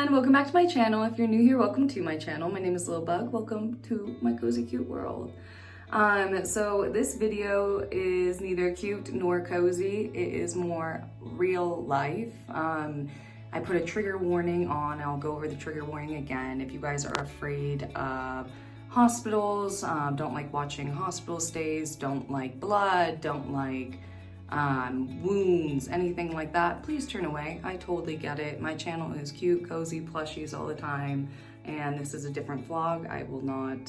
everyone, welcome back to my channel. If you're new here, welcome to my channel. My name is Lil Bug. Welcome to my cozy cute world. So this video is neither cute nor cozy. It is more real life. I put a trigger warning on. I'll go over the trigger warning again. If you guys are afraid of hospitals, don't like watching hospital stays, don't like blood, don't like wounds, anything like that, please turn away. I totally get it. My channel is cute, cozy, plushies all the time, and this is a different vlog. I will not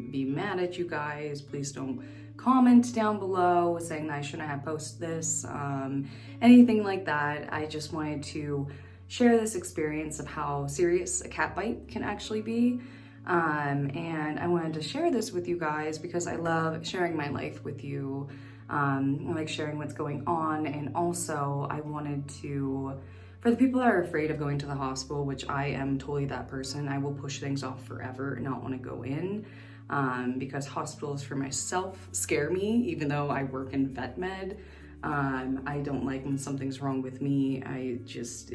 be mad at you guys. Please don't comment down below saying that I shouldn't have posted this, anything like that. I just wanted to share this experience of how serious a cat bite can actually be. And I wanted to share this with you guys because I love sharing my life with you. I like sharing what's going on, and also I wanted to, for the people that are afraid of going to the hospital, which I am totally that person, I will push things off forever and not want to go in, because hospitals for myself scare me, even though I work in vet med. I don't like when something's wrong with me. I just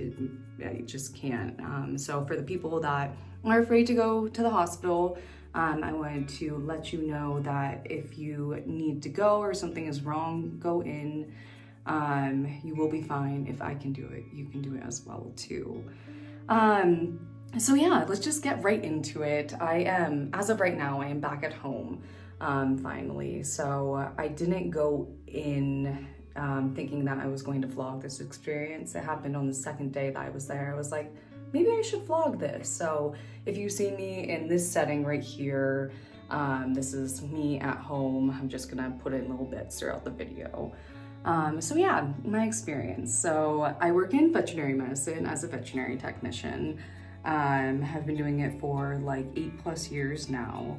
can't. So for the people that are afraid to go to the hospital, I wanted to let you know that if you need to go or something is wrong, go in. You will be fine. If I can do it, you can do it as well too. So yeah, let's just get right into it. As of right now, I am back at home, finally. So I didn't go in thinking that I was going to vlog this experience. It happened on the second day that I was there. I was like, maybe I should vlog this. So if you see me in this setting right here, this is me at home. I'm just gonna put it in little bits throughout the video. So yeah, my experience. So I work in veterinary medicine as a veterinary technician. Have been doing it for like 8+ years now.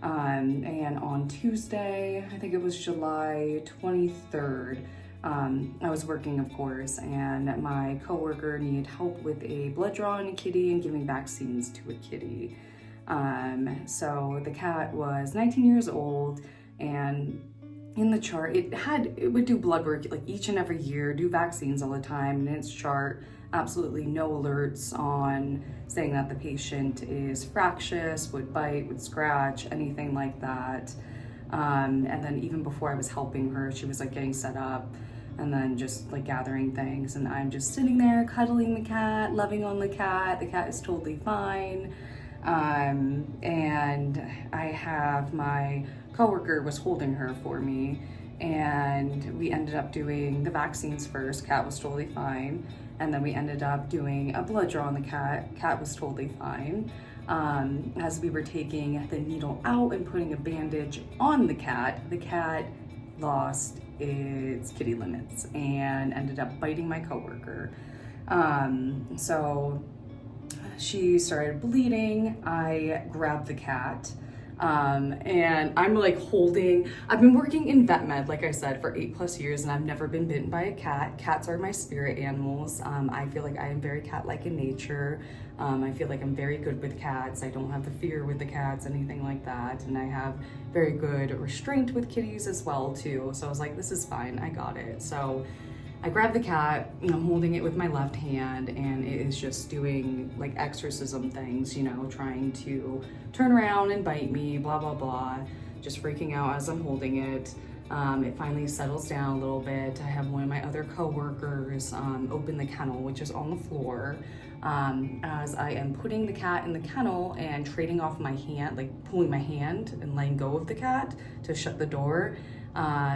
And on Tuesday, I think it was July 23rd, I was working, of course, and my coworker needed help with a blood draw on a kitty and giving vaccines to a kitty. So the cat was 19 years old, and in the chart, it would do blood work like each and every year, do vaccines all the time, and in its chart, absolutely no alerts on saying that the patient is fractious, would bite, would scratch, anything like that. And then even before I was helping her, she was like getting set up and then just like gathering things, and I'm just sitting there cuddling the cat, loving on the cat. The cat is totally fine. And I have my coworker was holding her for me, and we ended up doing the vaccines first. Cat was totally fine. And then we ended up doing a blood draw on the cat. Cat was totally fine. As we were taking the needle out and putting a bandage on the cat lost its kitty limits and ended up biting my coworker. So she started bleeding. I grabbed the cat. And I'm like I've been working in vet med, like I said, for 8+ years, and I've never been bitten by a cat. Cats are my spirit animals. I feel like I am very cat-like in nature. I feel like I'm very good with cats. I don't have the fear with the cats, anything like that. And I have very good restraint with kitties as well too. So I was like, this is fine, I got it. So I grabbed the cat, and I'm holding it with my left hand, and it is just doing like exorcism things, you know, trying to turn around and bite me, blah, blah, blah, just freaking out as I'm holding it. It finally settles down a little bit. I have one of my other coworkers open the kennel, which is on the floor. As I am putting the cat in the kennel and trading off my hand, like pulling my hand and letting go of the cat to shut the door,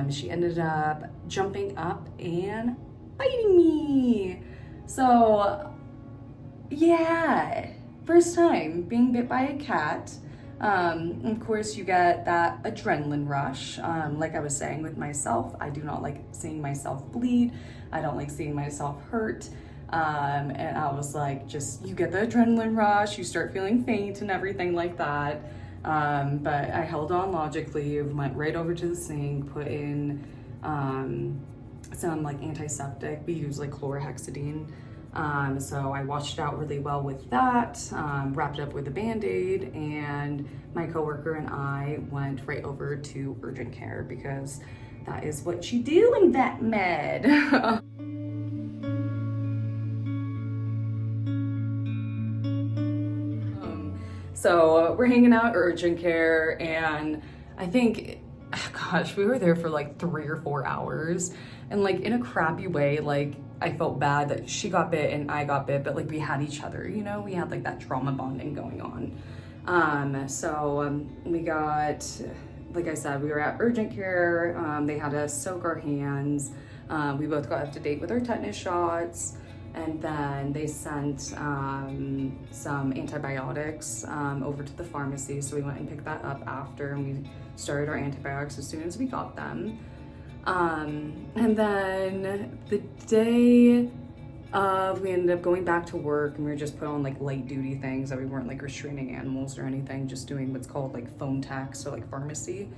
she ended up jumping up and biting me. So yeah, first time being bit by a cat. Of course you get that adrenaline rush. Like I was saying with myself, I do not like seeing myself bleed. I don't like seeing myself hurt. And I was like, just, you get the adrenaline rush, you start feeling faint and everything like that. But I held on logically, went right over to the sink, put in some like antiseptic. We use like chlorhexidine. So I washed it out really well with that, wrapped it up with a Band-Aid, and my coworker and I went right over to urgent care because that is what you do in vet med. So we're hanging out urgent care, and I think, gosh, we were there for like 3 or 4 hours, and like in a crappy way, like I felt bad that she got bit and I got bit, but like we had each other, you know, we had like that trauma bonding going on. We got, like I said, we were at urgent care. They had us soak our hands. We both got up to date with our tetanus shots. And then they sent some antibiotics over to the pharmacy. So we went and picked that up after, and we started our antibiotics as soon as we got them. And then the day of, we ended up going back to work, and we were just put on like light duty things, that we weren't like restraining animals or anything, just doing what's called like phone tax, so like pharmacy.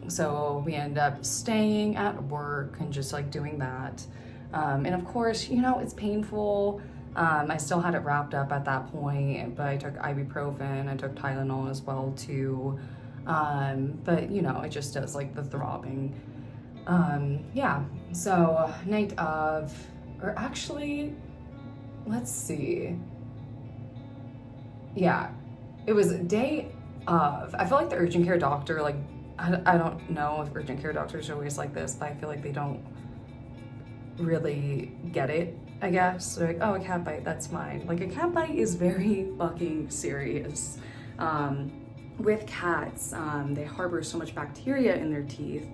So we ended up staying at work and just like doing that. And of course, you know, it's painful. I still had it wrapped up at that point, but I took ibuprofen, I took Tylenol as well too. But you know, it just does like the throbbing. Yeah, so night of, or actually, let's see. Yeah, it was day of. I feel like the urgent care doctor, like, I don't know if urgent care doctors are always like this, but I feel like they don't really get it, I guess. They're like, oh, a cat bite, that's fine. Like, a cat bite is very fucking serious. With cats, they harbor so much bacteria in their teeth,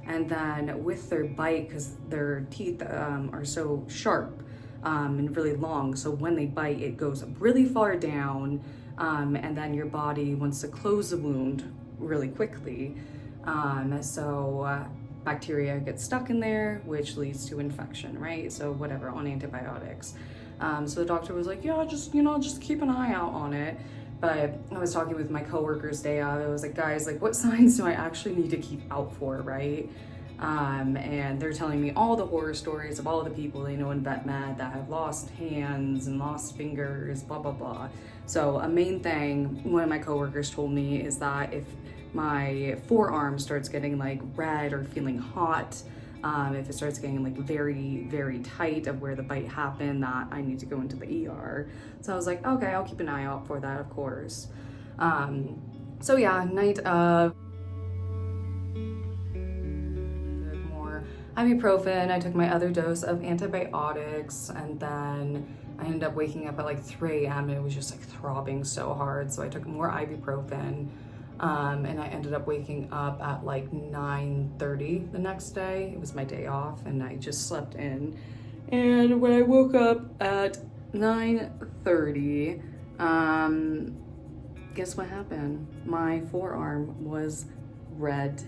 and then with their bite, because their teeth are so sharp and really long, so when they bite, it goes really far down, and then your body wants to close the wound really quickly. Bacteria get stuck in there, which leads to infection, right? So whatever, on antibiotics. So the doctor was like, yeah, just keep an eye out on it. But I was talking with my coworkers day of, I was like, guys, like, what signs do I actually need to keep out for, right? And they're telling me all the horror stories of all the people they know in vet med that have lost hands and lost fingers, blah, blah, blah. So a main thing one of my coworkers told me is that if my forearm starts getting like red or feeling hot, if it starts getting like very, very tight of where the bite happened, that I need to go into the ER. So I was like, okay, I'll keep an eye out for that, of course. So yeah, night of, more ibuprofen, I took my other dose of antibiotics, and then I ended up waking up at like 3 a.m. and it was just like throbbing so hard. So I took more ibuprofen. And I ended up waking up at like 9:30 the next day. It was my day off, and I just slept in. And when I woke up at 9:30, guess what happened? My forearm was red.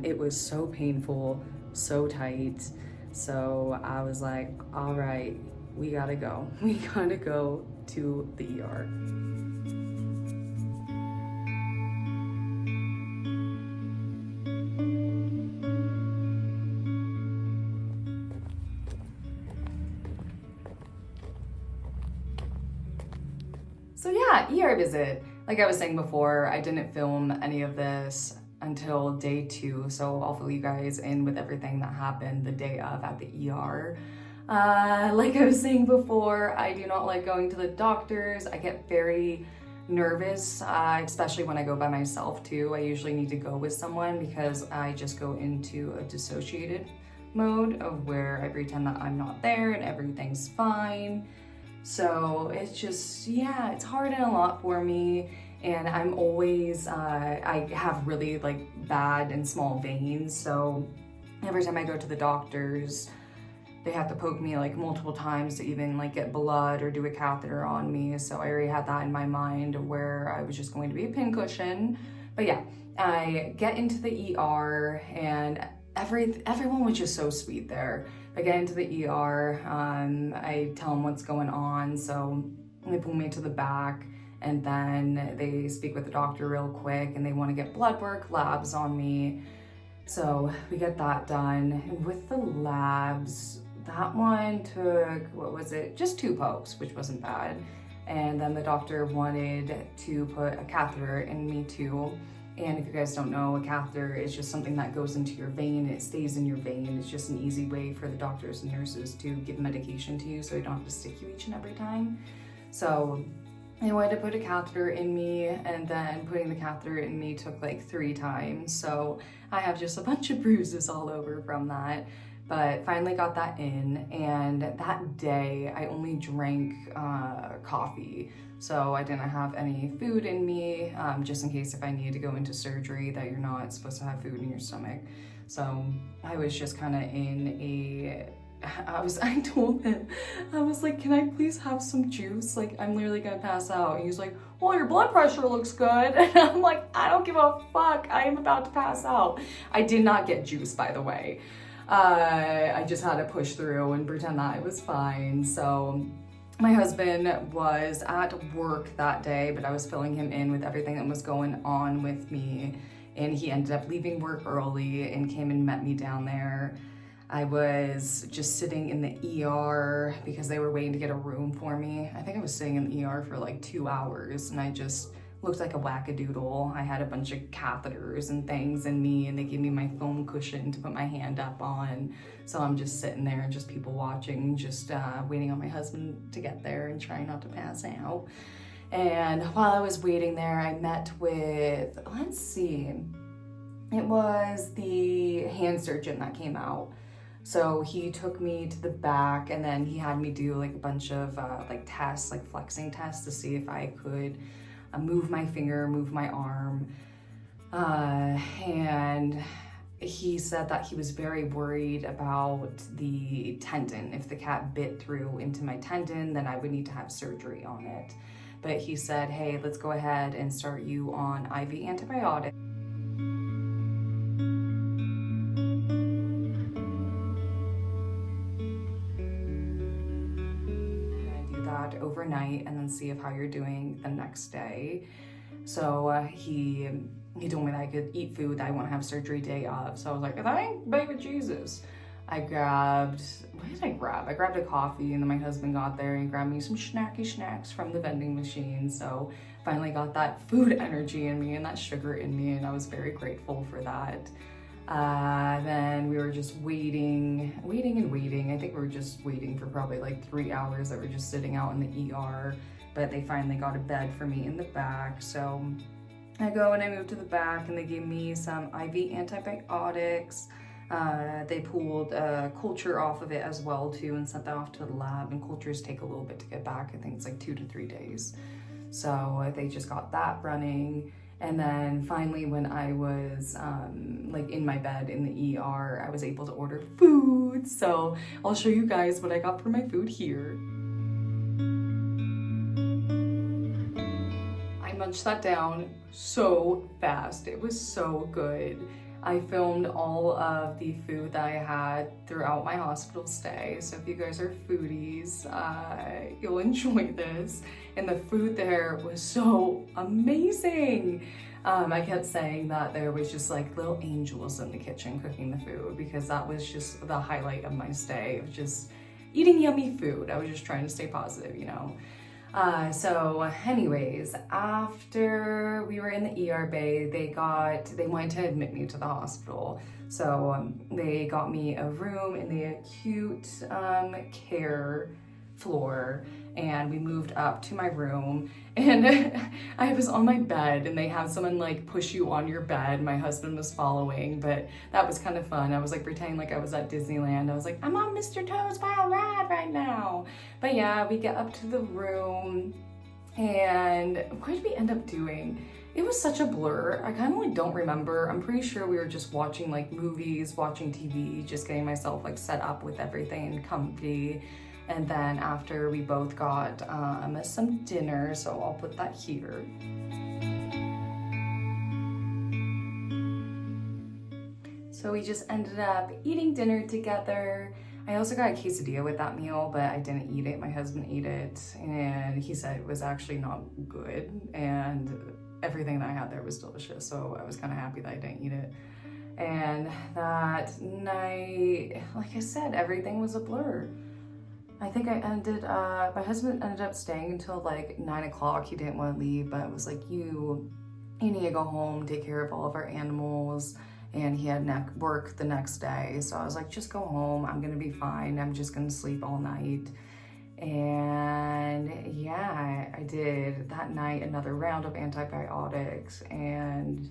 It was so painful, so tight. So I was like, all right, we gotta go. We gotta go to the ER. So yeah, ER visit. Like I was saying before, I didn't film any of this until day 2, so I'll fill you guys in with everything that happened the day of at the ER. Like I was saying before, I do not like going to the doctors. I get very nervous, especially when I go by myself too. I usually need to go with someone because I just go into a dissociated mode of where I pretend that I'm not there and everything's fine. So it's just, yeah, it's hard and a lot for me. And I'm always, I have really like bad and small veins. So every time I go to the doctors, they have to poke me like multiple times to even like get blood or do a catheter on me. So I already had that in my mind where I was just going to be a pincushion. But yeah, I get into the ER and everyone was just so sweet there. I get into the ER, I tell them what's going on. So they pull me to the back, and then they speak with the doctor real quick, and they want to get blood work, labs on me. So we get that done. And with the labs, that one took, what was it? Just 2 pokes, which wasn't bad. And then the doctor wanted to put a catheter in me too. And if you guys don't know, a catheter is just something that goes into your vein. It stays in your vein. It's just an easy way for the doctors and nurses to give medication to you so they don't have to stick you each and every time. So They wanted to put a catheter in me, and then putting the catheter in me took like 3 times. So I have just a bunch of bruises all over from that. But finally got that in, and that day I only drank coffee. So I didn't have any food in me, just in case if I needed to go into surgery that you're not supposed to have food in your stomach. So I was just kind of in a, I told him, I was like, can I please have some juice? Like, I'm literally gonna pass out. And he's like, well, your blood pressure looks good. And I'm like, I don't give a fuck. I am about to pass out. I did not get juice, by the way. I just had to push through and pretend that it was fine. So my husband was at work that day, but I was filling him in with everything that was going on with me. And he ended up leaving work early and came and met me down there. I was just sitting in the ER because they were waiting to get a room for me. I think I was sitting in the ER for like 2 hours, and I just looked like a wackadoodle. I had a bunch of catheters and things in me, and they gave me my foam cushion to put my hand up on. So I'm just sitting there and just people watching, just waiting on my husband to get there and trying not to pass out. And while I was waiting there, I met with, let's see, it was the hand surgeon that came out. So he took me to the back, and then he had me do like a bunch of like tests, like flexing tests to see if I could move my finger, move my arm. And he said that he was very worried about the tendon. If the cat bit through into my tendon, then I would need to have surgery on it. But he said, hey, let's go ahead and start you on IV antibiotics. Overnight and then see if how you're doing the next day. So he told me that I could eat food that I want to have surgery day of. So I was like, thank baby Jesus. What did I grab? I grabbed a coffee, and then my husband got there and grabbed me some snacky snacks from the vending machine. So finally got that food energy in me and that sugar in me, and I was very grateful for that. Then we were just waiting. I think we were just waiting for probably like 3 hours that we're just sitting out in the ER, but they finally got a bed for me in the back. So I go and I move to the back, and they gave me some IV antibiotics. They pulled culture off of it as well too and sent that off to the lab, and cultures take a little bit to get back. I think it's like 2 to 3 days. So they just got that running. And then finally, when I was like in my bed in the ER, I was able to order food. So I'll show you guys what I got for my food here. I munched that down so fast. It was so good. I filmed all of the food that I had throughout my hospital stay. So if you guys are foodies, you'll enjoy this. And the food there was so amazing. I kept saying that there was just like little angels in the kitchen cooking the food, because that was just the highlight of my stay, of just eating yummy food. I was just trying to stay positive, you know. So anyways, after we were in the ER bay, they wanted to admit me to the hospital. So they got me a room in the acute care floor, and we moved up to my room, and I was on my bed, and they have someone like push you on your bed. My husband was following, but that was kind of fun. I was like pretending like I was at Disneyland. I was like, I'm on Mr. Toad's Wild Ride right now. But yeah, we get up to the room, and what did we end up doing? It was such a blur. I kind of like don't remember. I'm pretty sure we were just watching like movies, watching TV, just getting myself like set up with everything and comfy. And then after, we both got some dinner, so I'll put that here. So we just ended up eating dinner together. I also got a quesadilla with that meal, but I didn't eat it. My husband ate it, and he said it was actually not good, and everything that I had there was delicious, so I was kind of happy that I didn't eat it. And that night, like I said, everything was a blur. I think my husband ended up staying until like 9 o'clock. He didn't want to leave, but it was like, you need to go home, take care of all of our animals. And he had work the next day. So I was like, just go home. I'm going to be fine. I'm just going to sleep all night. And yeah, I did that night another round of antibiotics, and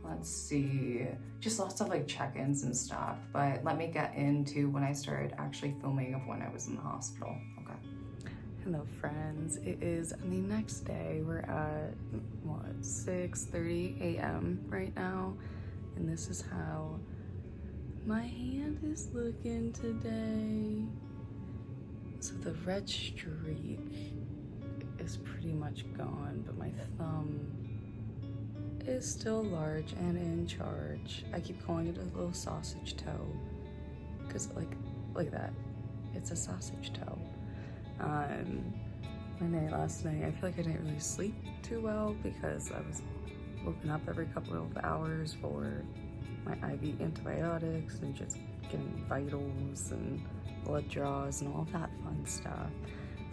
let's see, just lots of like check-ins and stuff. But let me get into when I started actually filming of when I was in the hospital. Okay. Hello friends, it is the next day. We're at what, 6:30 a.m. right now, and this is how my hand is looking today. So the red streak is pretty much gone, but my thumb is still large and in charge. I keep calling it a little sausage toe, because like that, it's a sausage toe. My night last night, I feel like I didn't really sleep too well because I was woken up every couple of hours for my IV antibiotics and just getting vitals and blood draws and all that fun stuff.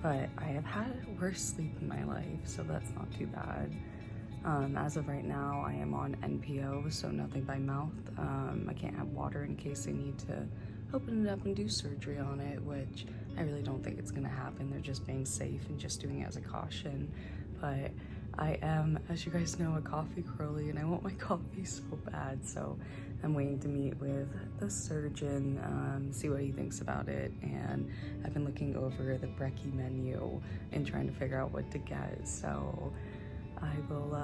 But I have had worse sleep in my life, so that's not too bad. As of right now, I am on NPO, so nothing by mouth. I can't have water in case they need to open it up and do surgery on it, which I really don't think it's gonna happen. They're just being safe and just doing it as a caution. But I am, as you guys know, a coffee girly, and I want my coffee so bad, so I'm waiting to meet with the surgeon, see what he thinks about it. And I've been looking over the brekkie menu and trying to figure out what to get, so I will,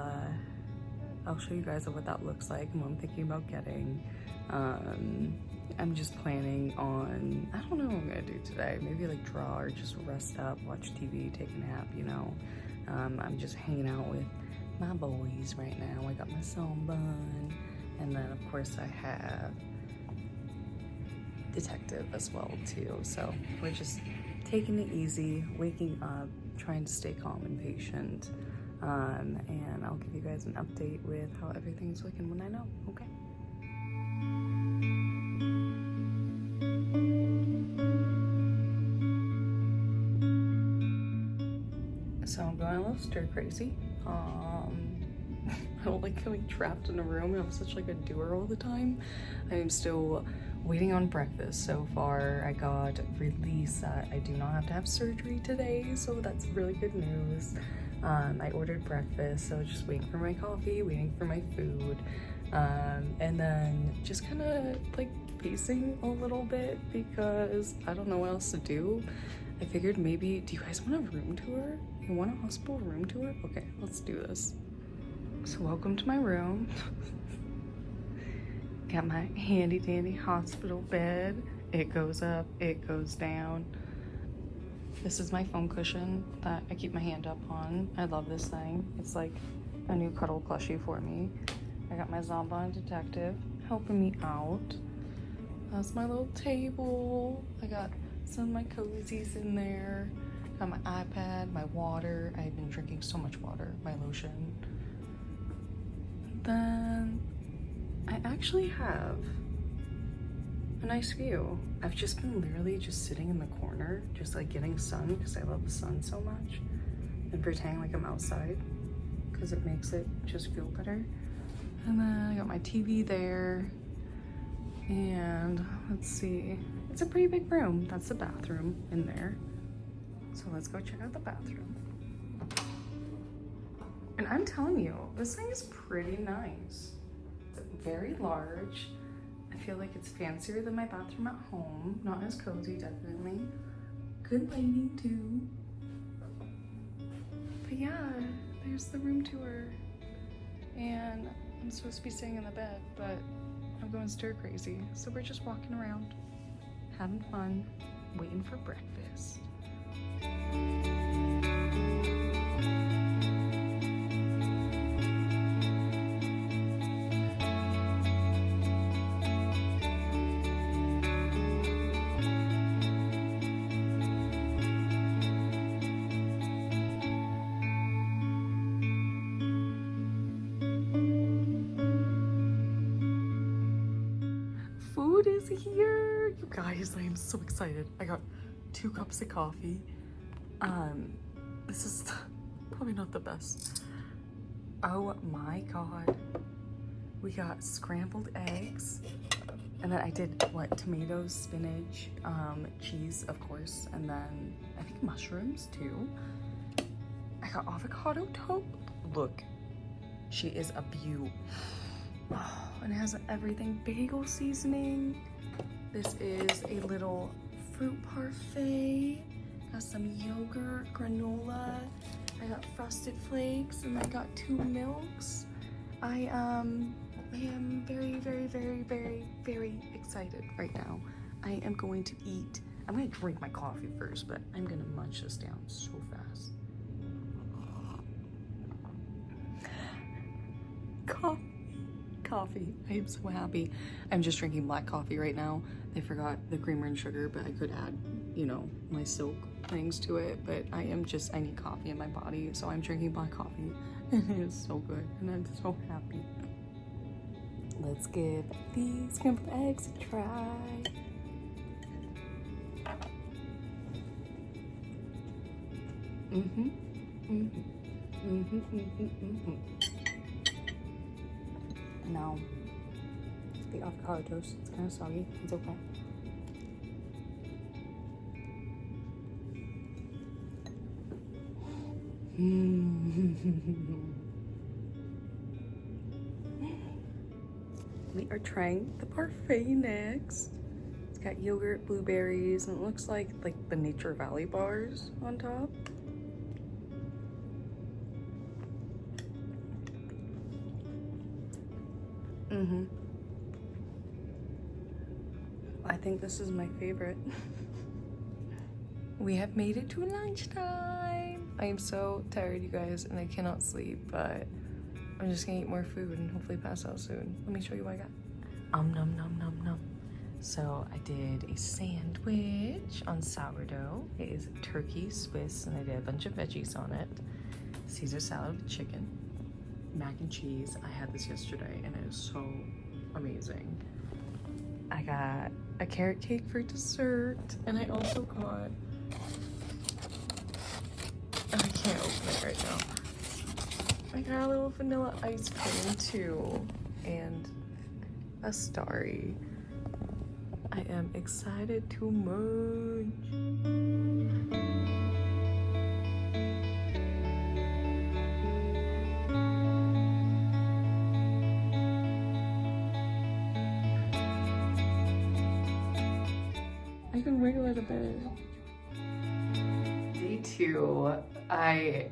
I'll show you guys what that looks like and what I'm thinking about getting. I'm just planning on, I don't know what I'm gonna do today. Maybe like draw or just rest up, watch TV, take a nap, you know. I'm just hanging out with my boys right now. I got my song bun, and then of course I have Detective as well too. So we're just taking it easy, waking up, trying to stay calm and patient. And I'll give you guys an update with how everything's looking when I know, okay? So I'm going a little stir crazy. I don't like feeling trapped in a room. I'm such like a doer all the time. I'm still waiting on breakfast. So far I got release that I do not have to have surgery today, so that's really good news. I ordered breakfast, so just waiting for my coffee, waiting for my food, and then just kind of like pacing a little bit because I don't know what else to do. I figured maybe, do you guys want a room tour? You want a hospital room tour? Okay, let's do this. So welcome to my room. Got my handy dandy hospital bed. It goes up, it goes down. This is my foam cushion that I keep my hand up on. I love this thing. It's like a new cuddle plushie for me. I got my Zombie Detective helping me out. That's my little table. I got some of my cozies in there. Got my iPad, my water. I've been drinking so much water, my lotion. And then I actually have a nice view. I've just been literally just sitting in the corner, just like getting sun because I love the sun so much, and pretending like I'm outside because it makes it just feel better. And then I got my TV there, and let's see, it's a pretty big room. That's the bathroom in there. So let's go check out the bathroom. And I'm telling you, this thing is pretty nice. Very large. I feel like it's fancier than my bathroom at home. Not as cozy, definitely. Good lighting too. But yeah, there's the room tour. And I'm supposed to be staying in the bed, but I'm going stir crazy. So we're just walking around, having fun, waiting for breakfast. Food is here, you guys. I am so excited. I got 2 cups of coffee. This is probably not the best. Oh my god, we got scrambled eggs And then I did, what, tomatoes, spinach, cheese, of course, and then I think mushrooms too. I got avocado toast. Look, she is a beaut. Oh, and it has everything. Bagel seasoning. This is a little fruit parfait. Got some yogurt, granola. I got frosted flakes, and I got 2 milks. I am very, very, very, very, very excited right now. I am going to eat. I'm gonna drink my coffee first, but I'm gonna munch this down so fast. Coffee. I am so happy. I'm just drinking black coffee right now. They forgot the creamer and sugar, but I could add, you know, my silk things to it, but I need coffee in my body, so I'm drinking black coffee, and it is so good, and I'm so happy. Let's give these scrambled eggs a try. And now the avocado toast. It's kind of soggy. It's okay. We are trying the parfait next. It's got yogurt, blueberries, and it looks like the Nature Valley bars on top. I think this is my favorite. We have made it to lunchtime. I am so tired, you guys, and I cannot sleep, but I'm just gonna eat more food and hopefully pass out soon. Let me show you what I got. Nom nom nom nom. So I did a sandwich on sourdough. It is turkey Swiss, and I did a bunch of veggies on it. Caesar salad with chicken, mac and cheese. I had this yesterday, and it is so amazing. I got a carrot cake for dessert, and I also got, I can't open it right now. I got a little vanilla ice cream too, and a starry. I am excited to munch. I can wiggle it a bit. Day 2, I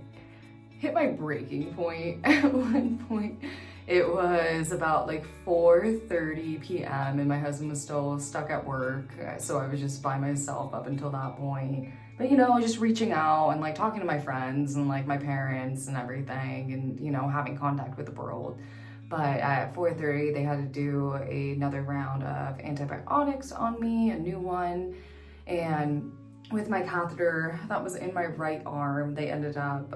hit my breaking point at one point. It was about 4:30 p.m. and my husband was still stuck at work, so I was just by myself up until that point. But just reaching out and talking to my friends and my parents and everything, and having contact with the world. But at 4:30 they had to do another round of antibiotics on me, a new one, and with my catheter that was in my right arm, they ended up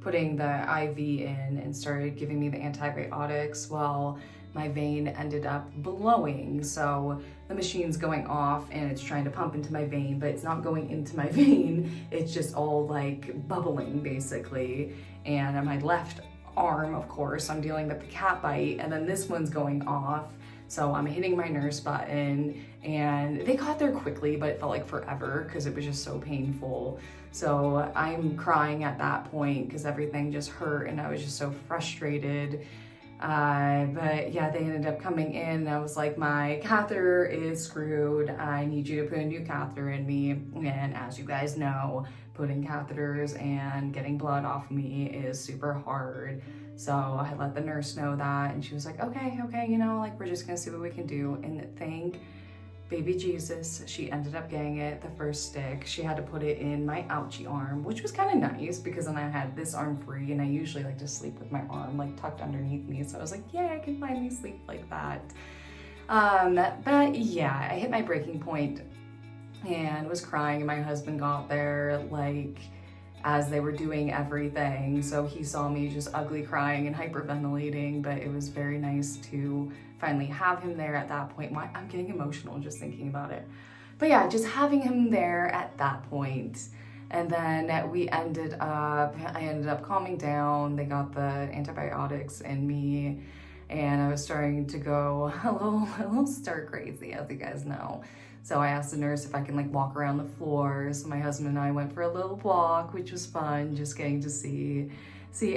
putting the IV in and started giving me the antibiotics. Well, my vein ended up blowing, so the machine's going off and it's trying to pump into my vein, but it's not going into my vein, it's just all bubbling basically. And on my left arm, of course, I'm dealing with the cat bite, and then this one's going off, so I'm hitting my nurse button, and they got there quickly, but it felt like forever because it was just so painful. So I'm crying at that point because everything just hurt and I was just so frustrated. But yeah, they ended up coming in and I was like, my catheter is screwed. I need you to put a new catheter in me. And as you guys know, putting catheters and getting blood off me is super hard. So I let the nurse know that, and she was like, okay, we're just gonna see what we can do. And thank baby Jesus, she ended up getting it, the first stick. She had to put it in my ouchie arm, which was kind of nice because then I had this arm free, and I usually like to sleep with my arm tucked underneath me. So I was like, yeah, I can finally sleep like that. But yeah, I hit my breaking point and was crying, and my husband got there as they were doing everything. So he saw me just ugly crying and hyperventilating, but it was very nice to finally have him there at that point. I'm getting emotional just thinking about it. But yeah, just having him there at that point. And then I ended up calming down. They got the antibiotics in me. and I was starting to go a little stir crazy, as you guys know. So I asked the nurse if I can like walk around the floor. So my husband and I went for a little walk, which was fun, just getting to see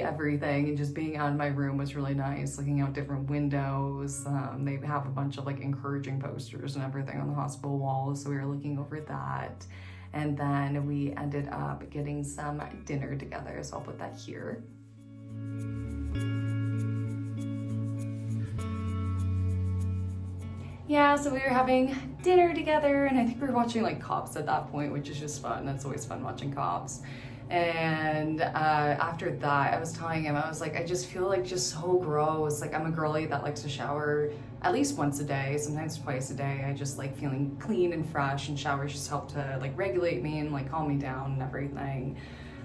everything, and just being out in my room was really nice, looking out different windows. They have a bunch of like encouraging posters and everything on the hospital walls, so we were looking over that. And then we ended up getting some dinner together, so I'll put that here. Yeah, so we were having dinner together, and I think we were watching like Cops at that point, which is just fun. That's always fun watching Cops. And after that, I was telling him, I was like, I just feel like just so gross. Like, I'm a girly that likes to shower at least once a day, sometimes twice a day. I just like feeling clean and fresh, and showers just help to like regulate me and like calm me down and everything.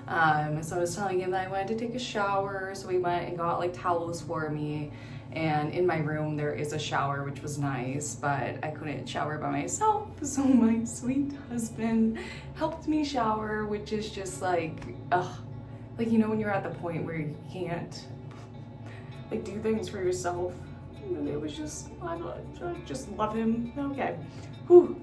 So I was telling him that I wanted to take a shower, so we went and got like towels for me. And in my room there is a shower, which was nice, but I couldn't shower by myself, so my sweet husband helped me shower, which is just like, like, you know, when you're at the point where you can't like do things for yourself, and it was just, I just love him. Okay, whew.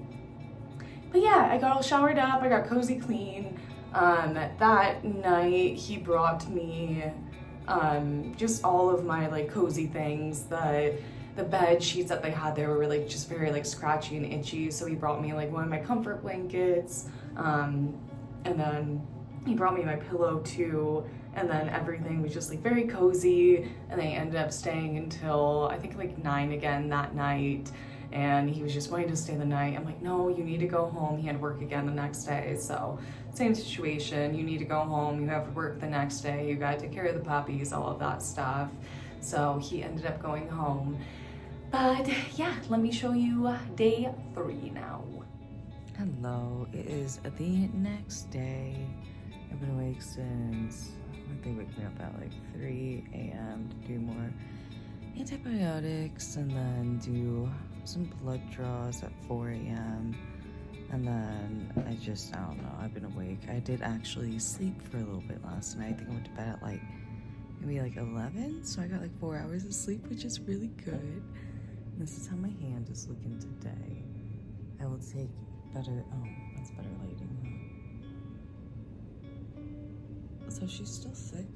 But yeah, I got all showered up, I got cozy clean. That night he brought me just all of my like cozy things. The bed sheets that they had there were like just very like scratchy and itchy, so he brought me like one of my comfort blankets, and then he brought me my pillow too, and then everything was just like very cozy. And they ended up staying until I think like 9 again that night, and he was just wanting to stay the night. I'm like, no, you need to go home. He had work again the next day, so same situation. You need to go home. You have work the next day. You got to take care of the puppies, all of that stuff. So he ended up going home. But yeah, let me show you day 3 now. Hello, it is the next day. I've been awake since, they wake me up at like 3 a.m. to do more antibiotics and then do some blood draws at 4 a.m. And then I don't know, I've been awake. I did actually sleep for a little bit last night. I think I went to bed at like maybe like 11, so I got like 4 hours of sleep, which is really good. And this is how my hand is looking today. I will take better, oh, that's better lighting, huh? So she's still sick,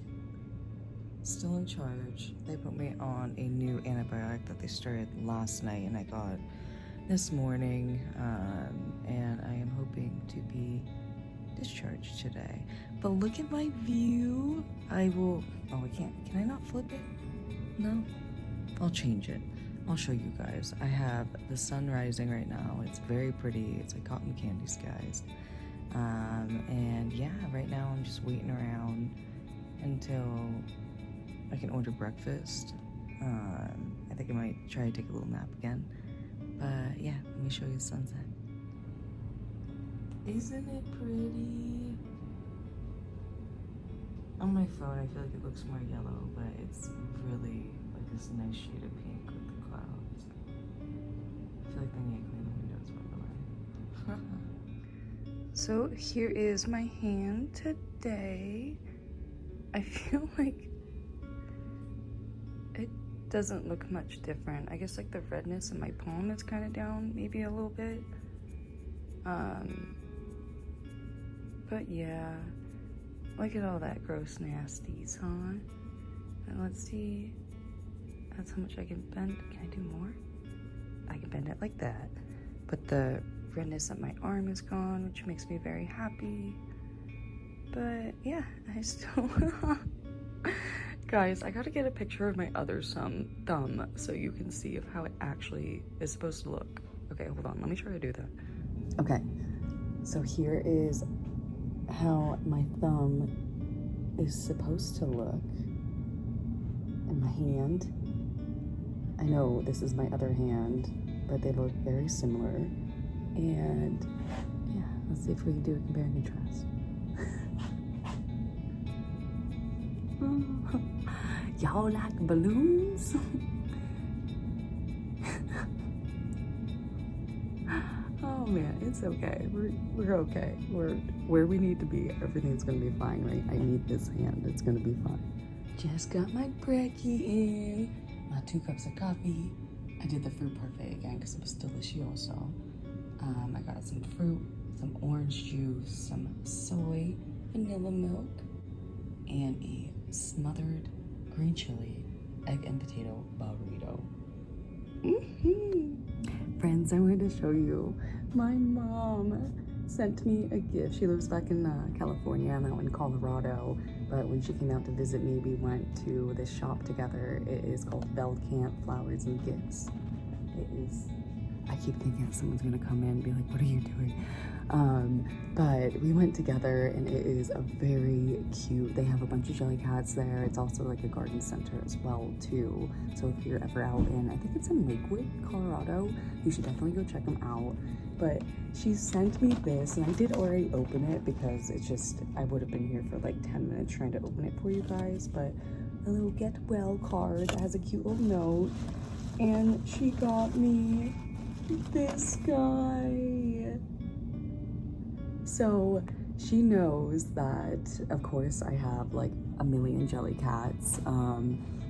still in charge. They put me on a new antibiotic that they started last night and I got this morning, and I am hoping to be discharged today. But look at my view. I can't, can I not flip it? No? I'll change it. I'll show you guys. I have the sun rising right now. It's very pretty. It's like cotton candy skies. And yeah, right now I'm just waiting around until I can order breakfast. I think I might try to take a little nap again. But yeah, let me show you the sunset. Isn't it pretty? On my phone, I feel like it looks more yellow, but it's really like this nice shade of pink with the clouds. I feel like they need to clean the windows, by the way. So here is my hand today. I feel like it doesn't look much different. I guess like the redness in my palm is kind of down maybe a little bit. But yeah, look at all that gross nasties, huh? And let's see, that's how much I can bend. Can I do more? I can bend it like that. But the redness at my arm is gone, which makes me very happy. But yeah, I still guys, I gotta get a picture of my other thumb so you can see of how it actually is supposed to look. Okay, hold on, let me try to do that. Okay, so here is how my thumb is supposed to look in my hand. I know this is my other hand, but they look very similar. And yeah, let's see if we can do a compare and contrast. Y'all like balloons? Oh man, it's okay. We're okay. We're where we need to be. Everything's gonna be fine, right? I need this hand. It's gonna be fine. Just got my brekkie in, my 2 cups of coffee. I did the fruit parfait again because it was delicioso. I got some fruit, some orange juice, some soy, vanilla milk, and a smothered green chili, egg and potato burrito. Friends, I wanted to show you. My mom sent me a gift. She lives back in California. I'm out in Colorado. But when she came out to visit me, we went to this shop together. It is called Camp Flowers and Gifts. It is, I keep thinking that someone's gonna come in and be like, what are you doing? But we went together and it is a very cute, they have a bunch of jelly cats there. It's also like a garden center as well too. So if you're ever out in, I think it's in Lakewood, Colorado, you should definitely go check them out. But she sent me this and I did already open it because it's just, I would have been here for like 10 minutes trying to open it for you guys, but a little get well card that has a cute little note. And she got me this guy. So she knows that, of course, I have like a million jelly cats.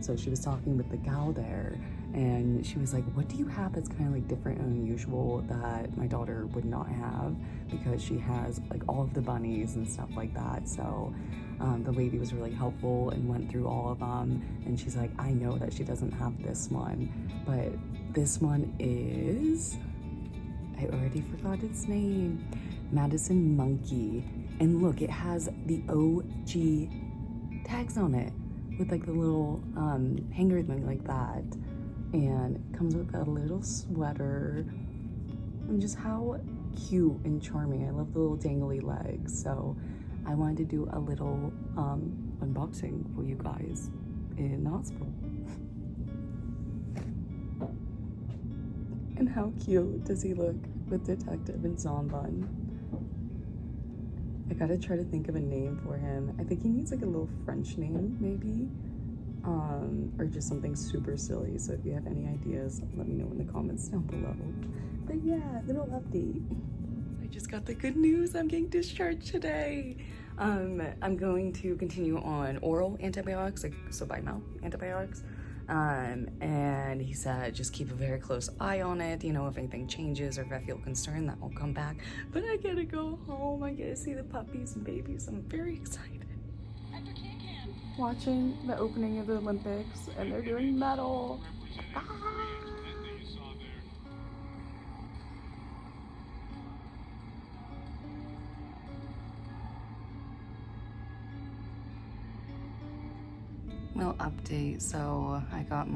So she was talking with the gal there and she was like, what do you have that's kind of like different and unusual that my daughter would not have? Because she has like all of the bunnies and stuff like that. So the lady was really helpful and went through all of them. And she's like, I know that she doesn't have this one, but this one is, I already forgot its name. Madison Monkey. And look, it has the OG tags on it with like the little hanger thing like that. And it comes with a little sweater. And just how cute and charming. I love the little dangly legs. So I wanted to do a little unboxing for you guys in the hospital. And how cute does he look with Detective and Zombun? I gotta try to think of a name for him. I think he needs like a little French name, maybe. Or just something super silly. So if you have any ideas, let me know in the comments down below. But yeah, little update. I just got the good news. I'm getting discharged today. I'm going to continue on oral antibiotics, like so by mouth antibiotics. And he said just keep a very close eye on it, you know, if anything changes or if I feel concerned that will come back. But I gotta go home, I get to see the puppies and babies. I'm very excited. Watching the opening of the Olympics and they're doing medal. Ah! Well, update. So I got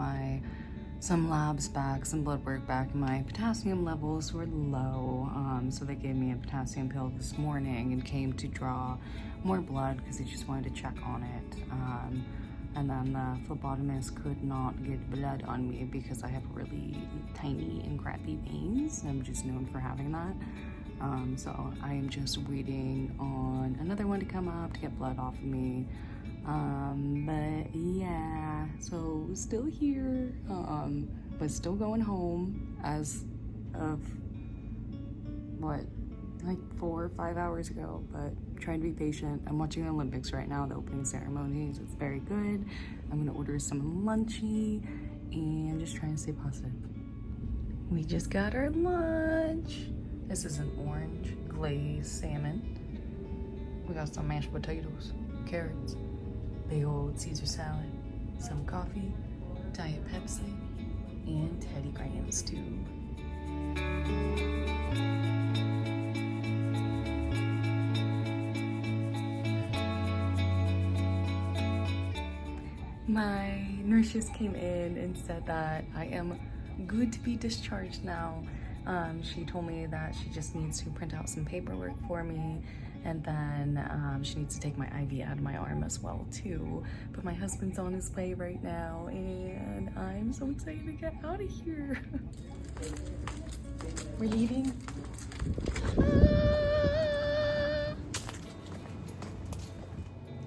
some labs back, some blood work back. My potassium levels were low, so they gave me a potassium pill this morning and came to draw more blood because they just wanted to check on it. And then the phlebotomist could not get blood on me because I have really tiny and crappy veins. I'm just known for having that. So I am just waiting on another one to come up to get blood off of me. But yeah, so still here, but still going home as of what, like 4 or 5 hours ago, but trying to be patient. I'm watching the Olympics right now, the opening ceremonies. It's very good. I'm gonna order some lunchy and just trying to stay positive. We just got our lunch. This is an orange glazed salmon. We got some mashed potatoes, carrots, big old Caesar salad, some coffee, Diet Pepsi, and Teddy Grahams too. My nurse just came in and said that I am good to be discharged now. She told me that she just needs to print out some paperwork for me, and then she needs to take my IV out of my arm as well too. But my husband's on his way right now and I'm so excited to get out of here. We're leaving.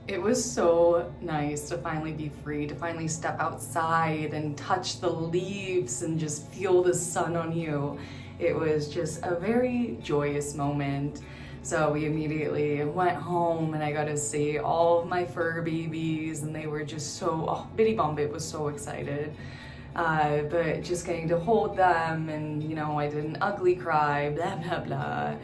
It was so nice to finally be free, to finally step outside and touch the leaves and just feel the sun on you. It was just a very joyous moment. So we immediately went home and I got to see all of my fur babies and they were just so, oh, Bitty Bombit was so excited. But just getting to hold them, and you know, I did an ugly cry, blah blah blah.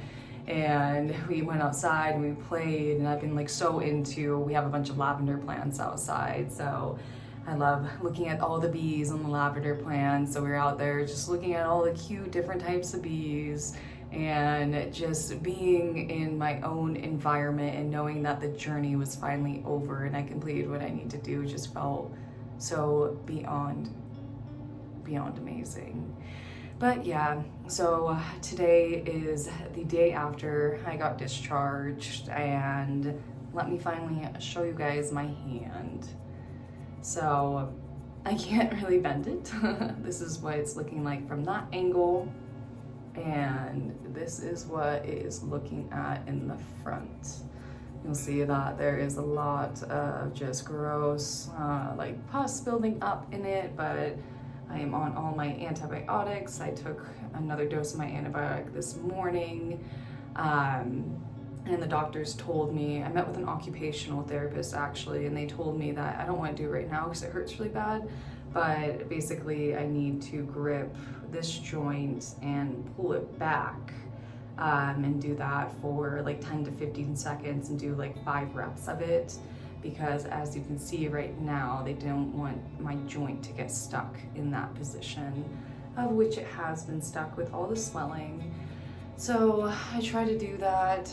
And we went outside and we played, and I've been like so into, we have a bunch of lavender plants outside, so I love looking at all the bees on the lavender plants. So we were out there just looking at all the cute different types of bees and just being in my own environment and knowing that the journey was finally over and I completed what I need to do just felt so beyond amazing. But yeah, so today is the day after I got discharged, and let me finally show you guys my hand. So I can't really bend it. This is what it's looking like from that angle, and this is what it is looking at in the front. You'll see that there is a lot of just gross like pus building up in it, but I am on all my antibiotics. I took another dose of my antibiotic this morning. And the doctors told me, I met with an occupational therapist actually, and they told me that I don't want to do it right now because it hurts really bad, but basically I need to grip this joint and pull it back, and do that for like 10 to 15 seconds and do like 5 reps of it. Because as you can see right now, they don't want my joint to get stuck in that position, of which it has been stuck with all the swelling. So I try to do that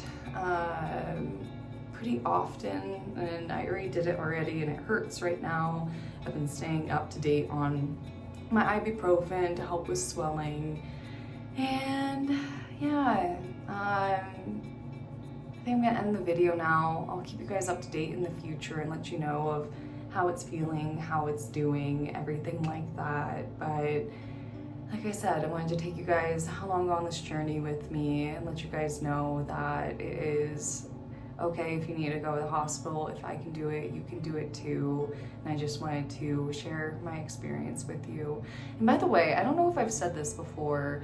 pretty often, and I already did it already and it hurts right now. I've been staying up to date on my ibuprofen to help with swelling, and yeah, I think I'm gonna end the video now. I'll keep you guys up to date in the future and let you know of how it's feeling, how it's doing, everything like that. But like I said, I wanted to take you guys along on this journey with me and let you guys know that it is okay if you need to go to the hospital. If I can do it, you can do it too. And I just wanted to share my experience with you. And by the way, I don't know if I've said this before,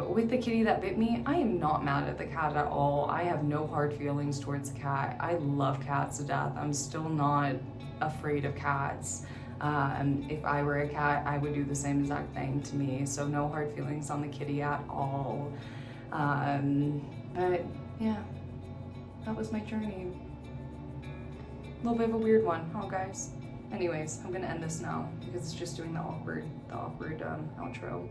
with the kitty that bit me, I am not mad at the cat at all. I have no hard feelings towards the cat. I love cats to death. I'm still not afraid of cats. If I were a cat, I would do the same exact thing to me. So no hard feelings on the kitty at all. But yeah, that was my journey. A little bit of a weird one, huh guys? Anyways, I'm gonna end this now because it's just doing the awkward outro.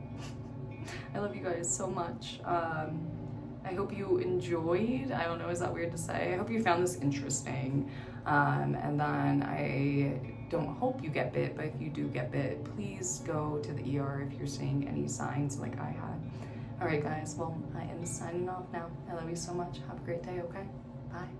I love you guys so much. I hope you enjoyed. I don't know, is that weird to say? I hope you found this interesting. And then I don't hope you get bit, but if you do get bit, please go to the ER if you're seeing any signs like I had. All right, guys, well, I am signing off now. I love you so much. Have a great day, okay? Bye.